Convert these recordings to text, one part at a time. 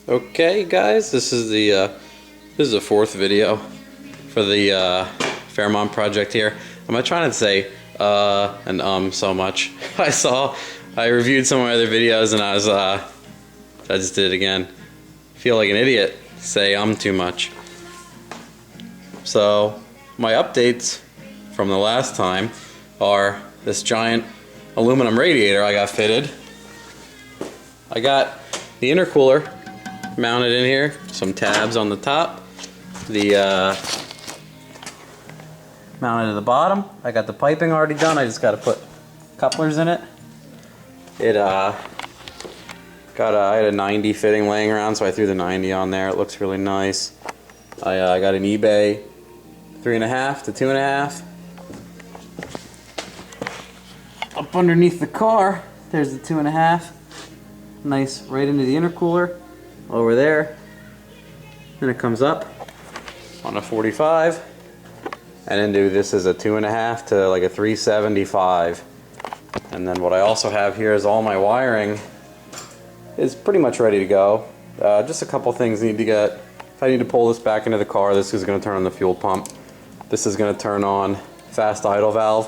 Okay, guys, this is the fourth video for the Fairmont project here. I'm not trying to say and so much. I reviewed some of my other videos and I just did it again. Feel like an idiot. Say too much. So my updates from the last time are this giant aluminum radiator I got fitted. I got the intercooler mounted in here, some tabs on the top, the mounted at the bottom. I got the piping already done. I just got to put couplers in it. I had a 90 fitting laying around, so I threw the 90 on there. It looks really nice. I got an eBay 3.5 to 2.5. Up underneath the car, there's the 2.5. Nice, right into the intercooler over there. Then it comes up on a 45 and into this is a 2.5 to like a 375. And then what I also have here is all my wiring is pretty much ready to go. Just a couple things need to get. If I need to pull this back into the car, this is going to turn on the fuel pump. This is going to turn on fast idle valve,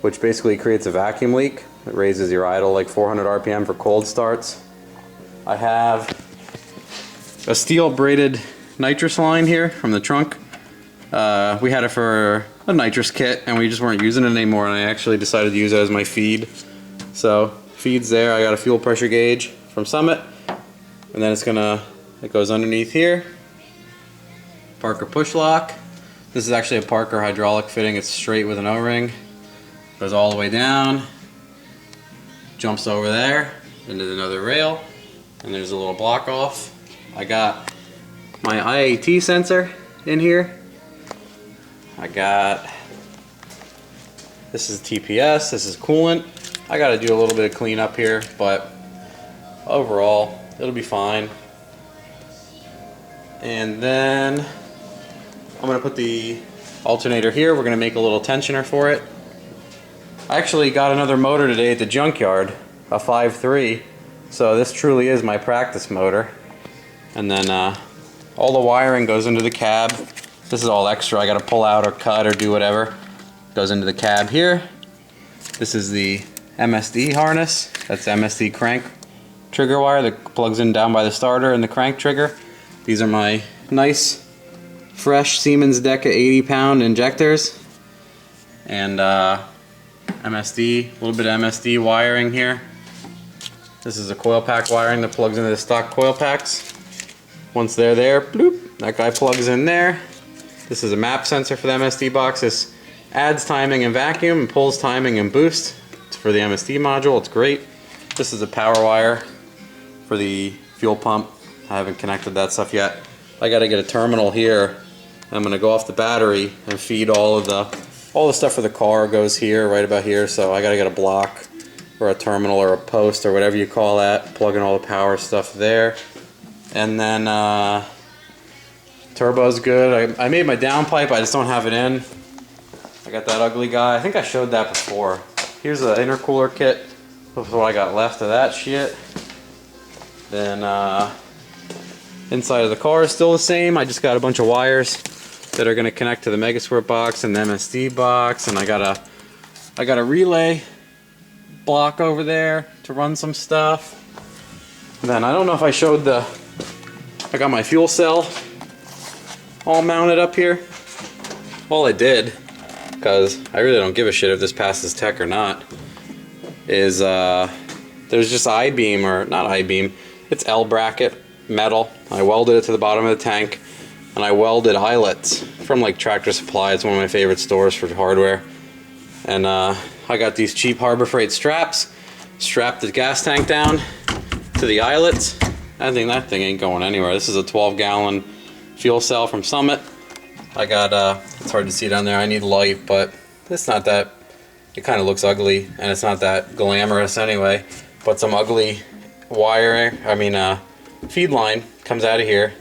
which basically creates a vacuum leak. It raises your idle like 400 RPM for cold starts. I have a steel braided nitrous line here from the trunk. We had it for a nitrous kit and we just weren't using it anymore, and I actually decided to use it as my feed. So feed's there. I got a fuel pressure gauge from Summit, and then it goes underneath here. Parker push lock. This is actually a Parker hydraulic fitting. It's straight with an O-ring. Goes all the way down, jumps over there into another rail, and there's a little block off. I got my IAT sensor in here. This is TPS, this is coolant. I got to do a little bit of cleanup here, but overall it'll be fine. And then I'm going to put the alternator here. We're going to make a little tensioner for it. I actually got another motor today at the junkyard, a 5.3, so this truly is my practice motor. And then all the wiring goes into the cab. This is all extra. I got to pull out or cut or do whatever. Goes into the cab here. This is the MSD harness. That's the MSD crank trigger wire that plugs in down by the starter and the crank trigger. These are my nice, fresh Siemens Deca 80-pound injectors. And MSD, a little bit of MSD wiring here. This is a coil pack wiring that plugs into the stock coil packs. Once they're there, bloop, that guy plugs in there. This is a map sensor for the MSD box. This adds timing and vacuum and pulls timing and boost. It's for the MSD module. It's great. This is a power wire for the fuel pump. I haven't connected that stuff yet. I got to get a terminal here. I'm going to go off the battery and feed all the stuff for the car goes here, right about here. So I got to get a block or a terminal or a post or whatever you call that. Plug in all the power stuff there. And then turbo's good. I made my downpipe, I just don't have it in. I got that ugly guy. I think I showed that before. Here's the intercooler kit. This is what I got left of that shit. Then inside of the car is still the same. I just got a bunch of wires that are going to connect to the Megasquirt box and the MSD box, and I got a relay block over there to run some stuff. Then I don't know if I showed I got my fuel cell all mounted up here. All I did, because I really don't give a shit if this passes tech or not, is there's just I-beam, or not I-beam, it's L-bracket metal. I welded it to the bottom of the tank, and I welded eyelets from like Tractor Supply. It's one of my favorite stores for hardware. And I got these cheap Harbor Freight straps, strapped the gas tank down to the eyelets. I think that thing ain't going anywhere. This is a 12-gallon fuel cell from Summit. I got, it's hard to see down there, I need light, but it's not that, it kind of looks ugly, and it's not that glamorous anyway. But some ugly wire, feed line comes out of here.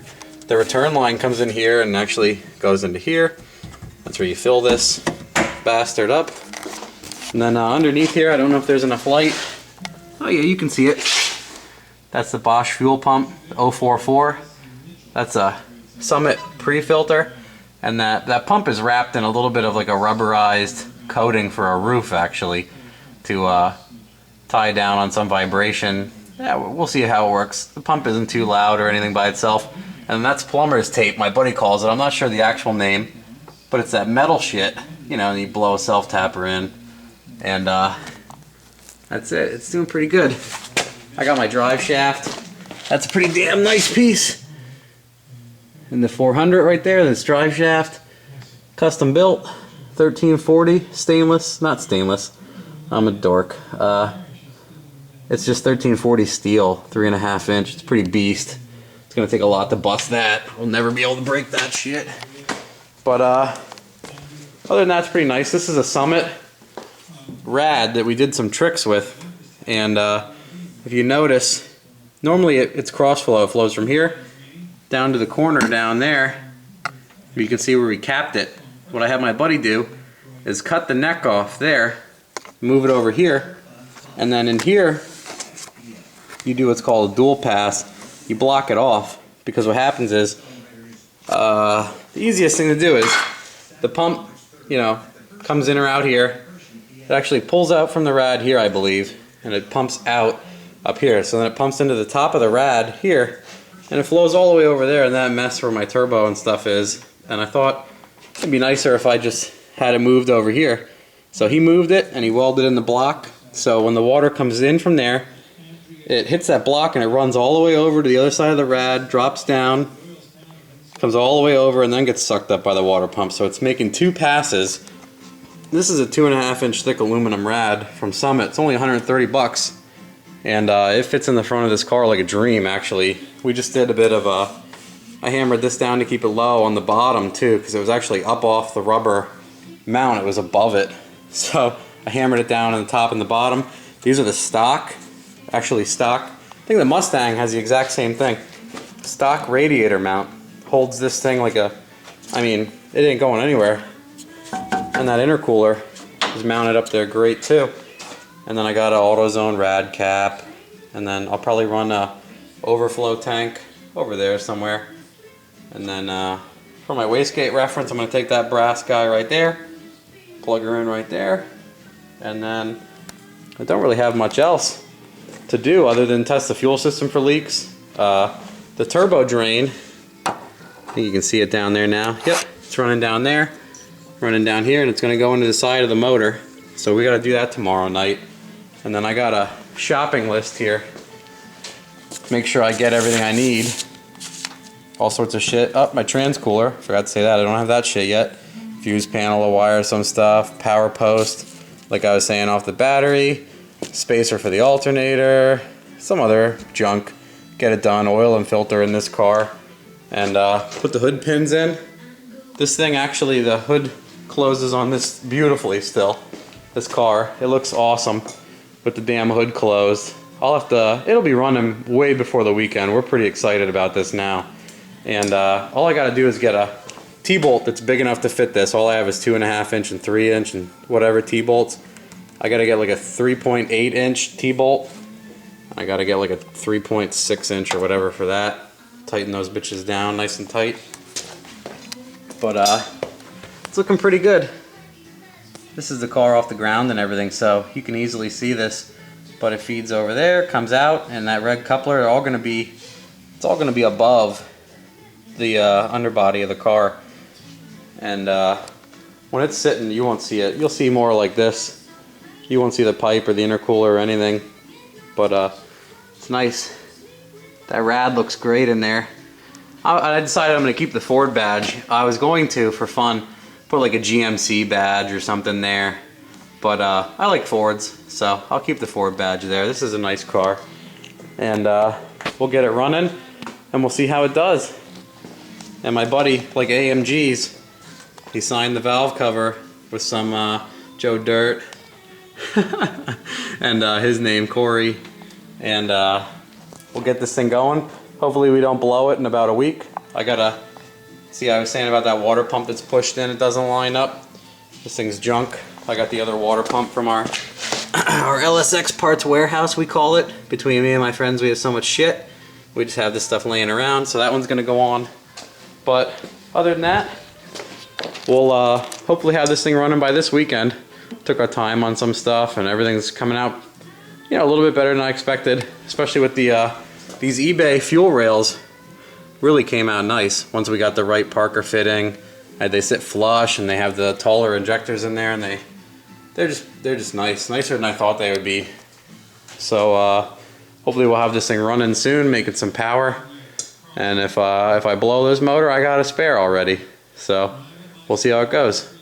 The return line comes in here and actually goes into here. That's where you fill this bastard up. And then underneath here, I don't know if there's enough light. Oh yeah, you can see it. That's the Bosch fuel pump, 044. That's a Summit pre-filter. And that pump is wrapped in a little bit of like a rubberized coating for a roof, actually, to tie down on some vibration. Yeah, we'll see how it works. The pump isn't too loud or anything by itself. And that's plumber's tape, my buddy calls it. I'm not sure the actual name, but it's that metal shit, you know, and you blow a self-tapper in. And that's it. It's doing pretty good. I got my drive shaft. That's a pretty damn nice piece. And the 400 right there, this drive shaft, custom built, 1340, stainless, not stainless, I'm a dork. It's just 1340 steel, 3.5 inch, it's pretty beast. It's gonna take a lot to bust that. We'll never be able to break that shit. But other than that, it's pretty nice. This is a Summit rad that we did some tricks with. And if you notice, normally it's cross flow. It flows from here down to the corner down there. You can see where we capped it. What I had my buddy do is cut the neck off there, move it over here, and then in here you do what's called a dual pass. You block it off, because what happens is the easiest thing to do is the pump, you know, comes in or out here. It actually pulls out from the rad here, I believe, and it pumps out up here. So then it pumps into the top of the rad here, and it flows all the way over there in that mess where my turbo and stuff is. And I thought it'd be nicer if I just had it moved over here. So he moved it and he welded in the block. So when the water comes in from there, it hits that block and it runs all the way over to the other side of the rad, drops down, comes all the way over, and then gets sucked up by the water pump. So it's making two passes. This is a 2.5 inch thick aluminum rad from Summit. It's only 130 bucks. And it fits in the front of this car like a dream, actually. We just did a bit of I hammered this down to keep it low on the bottom too, because it was actually up off the rubber mount. It was above it. So I hammered it down on the top and the bottom. These are the stock, actually stock. I think the Mustang has the exact same thing. Stock radiator mount. Holds this thing like a, I mean, it ain't going anywhere. And that intercooler is mounted up there great too. And then I got an AutoZone rad cap, and then I'll probably run a overflow tank over there somewhere. And then for my wastegate reference, I'm going to take that brass guy right there, plug her in right there, and then I don't really have much else to do other than test the fuel system for leaks. The turbo drain, I think you can see it down there now. Yep, it's running down there, running down here, and it's going to go into the side of the motor. So we got to do that tomorrow night. And then I got a shopping list here. Make sure I get everything I need. All sorts of shit. Oh, my transcooler. Forgot to say that. I don't have that shit yet. Fuse panel to wire some stuff. Power post, like I was saying, off the battery. Spacer for the alternator. Some other junk. Get it done. Oil and filter in this car. And put the hood pins in. This thing actually, the hood closes on this beautifully still. This car. It looks awesome with the damn hood closed. I'll have to, it'll be running way before the weekend. We're pretty excited about this now. And all I gotta do is get a T-bolt that's big enough to fit this. All I have is 2.5 inch and 3 inch and whatever T-bolts. I gotta get like a 3.8 inch T-bolt. I gotta get like a 3.6 inch or whatever for that. Tighten those bitches down nice and tight. But it's looking pretty good. This is the car off the ground and everything, so you can easily see this. But it feeds over there, comes out, and that red coupler, it's all gonna be above the underbody of the car. And when it's sitting, you won't see it. You'll see more like this. You won't see the pipe or the intercooler or anything. But it's nice. That rad looks great in there. I decided I'm gonna keep the Ford badge. I was going to, for fun, put like a GMC badge or something there, but I like Fords, so I'll keep the Ford badge there. This is a nice car, and we'll get it running and we'll see how it does. And my buddy, like AMG's, he signed the valve cover with some Joe Dirt and his name Corey, and we'll get this thing going. Hopefully we don't blow it in about a week. I gotta see, I was saying about that water pump that's pushed in, it doesn't line up. This thing's junk. I got the other water pump from our our LSX parts warehouse, we call it. Between me and my friends, we have so much shit. We just have this stuff laying around, so that one's gonna go on. But other than that, we'll hopefully have this thing running by this weekend. Took our time on some stuff, and everything's coming out, you know, a little bit better than I expected. Especially with the these eBay fuel rails, really came out nice once we got the right Parker fitting. They sit flush, and they have the taller injectors in there, and they're just nice, nicer than I thought they would be. So hopefully we'll have this thing running soon, making some power. And if I blow this motor, I got a spare already. So we'll see how it goes.